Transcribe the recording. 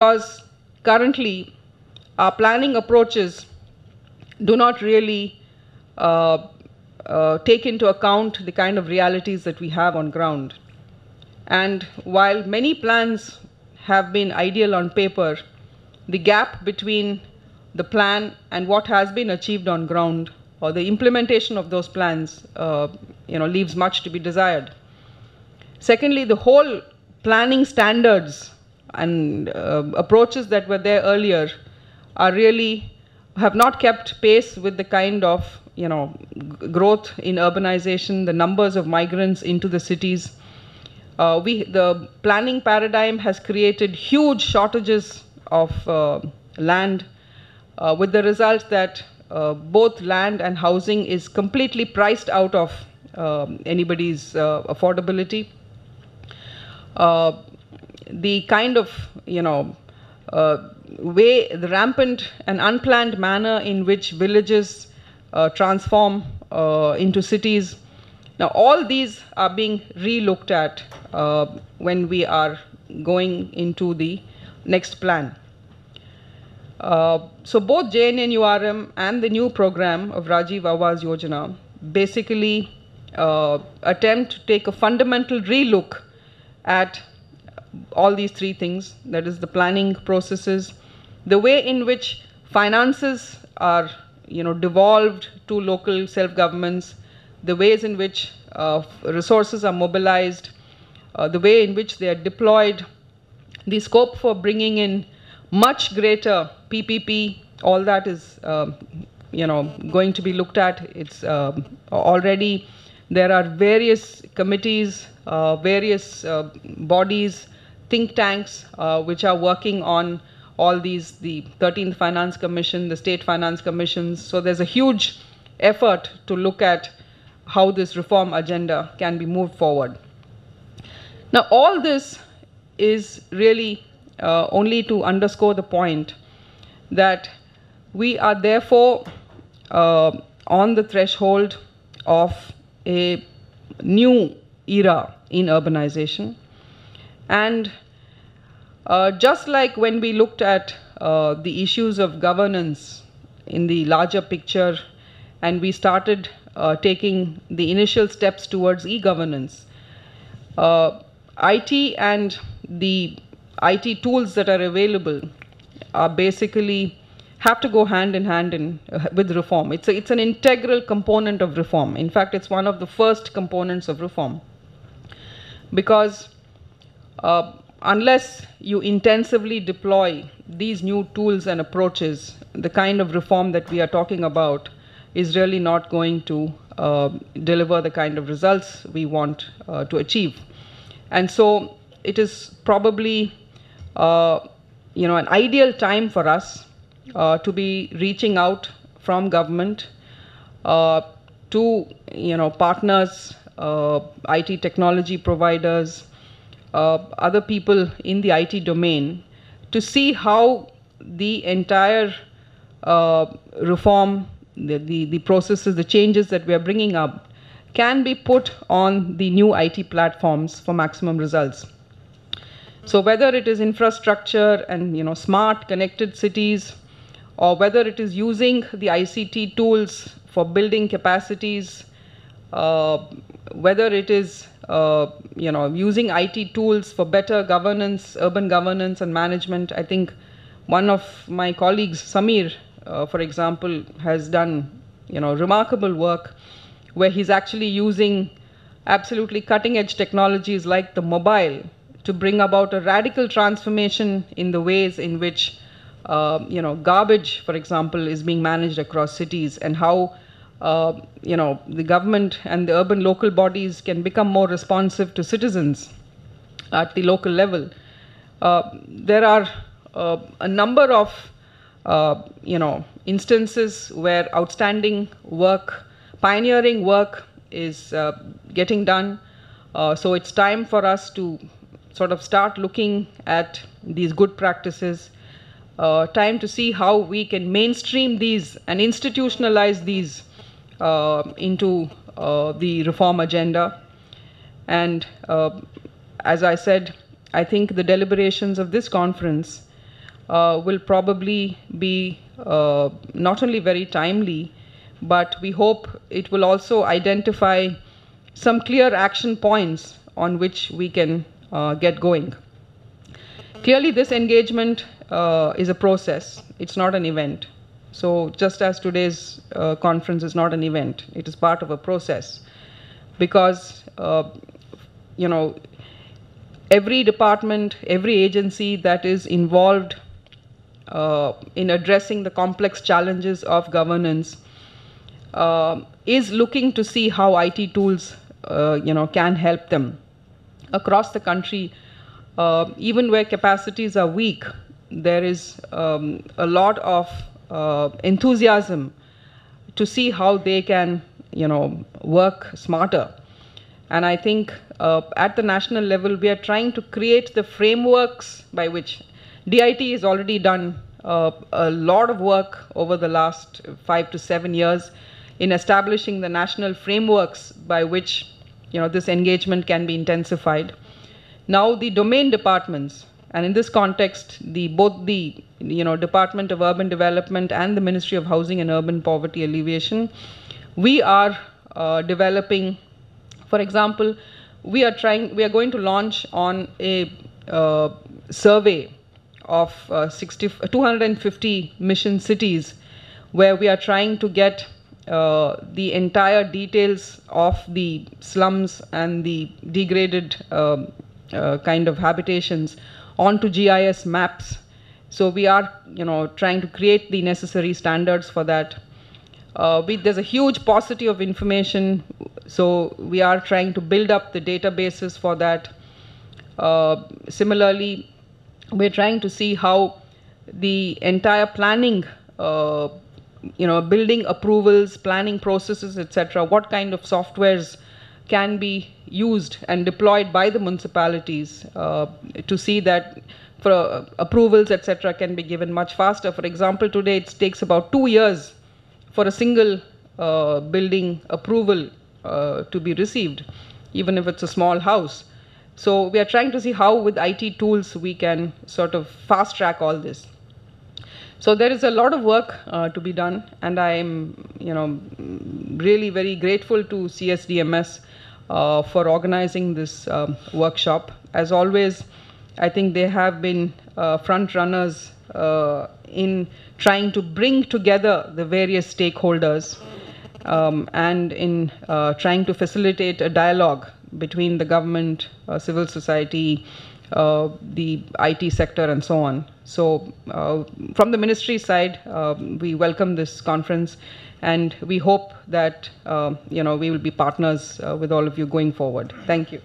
because currently our planning approaches do not really take into account the kind of realities that we have on ground. And while many plans have been ideal on paper, the gap between the plan and what has been achieved on ground, or the implementation of those plans, leaves much to be desired. Secondly, the whole planning standards and approaches that were there earlier have not kept pace with the kind of growth in urbanization, the numbers of migrants into the cities. The planning paradigm has created huge shortages of land, with the result that both land and housing is completely priced out of anybody's affordability. The kind of the rampant and unplanned manner in which villages transform into cities. Now, all these are being re-looked at when we are going into the next plan. So both JNNURM and the new program of Rajiv Awas Yojana basically attempt to take a fundamental re-look at all these three things, that is the planning processes, the way in which finances are devolved to local self-governments, the ways in which resources are mobilized, the way in which they are deployed, the scope for bringing in much greater PPP, all that is going to be looked at. It's already, there are various committees, various bodies, think tanks which are working on all these, the 13th Finance Commission, the State Finance Commissions. So there's a huge effort to look at how this reform agenda can be moved forward. Now, all this is really only to underscore the point that we are therefore on the threshold of a new era in urbanization. And just like when we looked at the issues of governance in the larger picture, and we started taking the initial steps towards e-governance, IT and the IT tools that are available are basically have to go hand in hand with reform. It's an integral component of reform. In fact, it's one of the first components of reform, because unless you intensively deploy these new tools and approaches, the kind of reform that we are talking about is really not going to deliver the kind of results we want to achieve. And so it is probably an ideal time for us to be reaching out from government to partners, IT technology providers, other people in the IT domain, to see how the entire reform, the processes, the changes that we are bringing up can be put on the new IT platforms for maximum results. So whether it is infrastructure and smart connected cities, or whether it is using the ICT tools for building capacities, whether it is using IT tools for better governance, urban governance and management. I think one of my colleagues, Samir, for example, has done remarkable work where he's actually using absolutely cutting edge technologies like the mobile to bring about a radical transformation in the ways in which garbage, for example, is being managed across cities, and how the government and the urban local bodies can become more responsive to citizens at the local level. There are a number of instances where outstanding work, pioneering work is getting done. So it's time for us to sort of start looking at these good practices, time to see how we can mainstream these and institutionalize these into the reform agenda. And as I said, I think the deliberations of this conference will probably be not only very timely, but we hope it will also identify some clear action points on which we can get going. Clearly, this engagement is a process, it's not an event. So, just as today's conference is not an event, it is part of a process. Because, you know, every department, every agency that is involved in addressing the complex challenges of governance is looking to see how IT tools, can help them. Across the country, even where capacities are weak, there is a lot of enthusiasm to see how they can, work smarter. And I think at the national level, we are trying to create the frameworks by which DIT has already done a lot of work over the last 5 to 7 years in establishing the national frameworks by which this engagement can be intensified. Now the domain departments, and in this context, both the Department of Urban Development and the Ministry of Housing and Urban Poverty Alleviation, we are developing. For example, we are going to launch on a survey of 250 mission cities, where we are trying to get the entire details of the slums and the degraded kind of habitations onto GIS maps. So we are, trying to create the necessary standards for that. There's a huge paucity of information, so we are trying to build up the databases for that. Similarly, we're trying to see how the entire planning, building approvals, planning processes, etc., what kind of softwares can be used and deployed by the municipalities to see that for approvals, etc., can be given much faster. For example, today it takes about 2 years for a single building approval to be received, even if it's a small house. So we are trying to see how with IT tools we can sort of fast track all this. So there is a lot of work to be done, and I am really very grateful to CSDMS for organizing this workshop. As always, I think they have been front runners in trying to bring together the various stakeholders and in trying to facilitate a dialogue between the government, civil society, the IT sector, and so on. So from the ministry side, we welcome this conference, and we hope that we will be partners with all of you going forward. Thank you.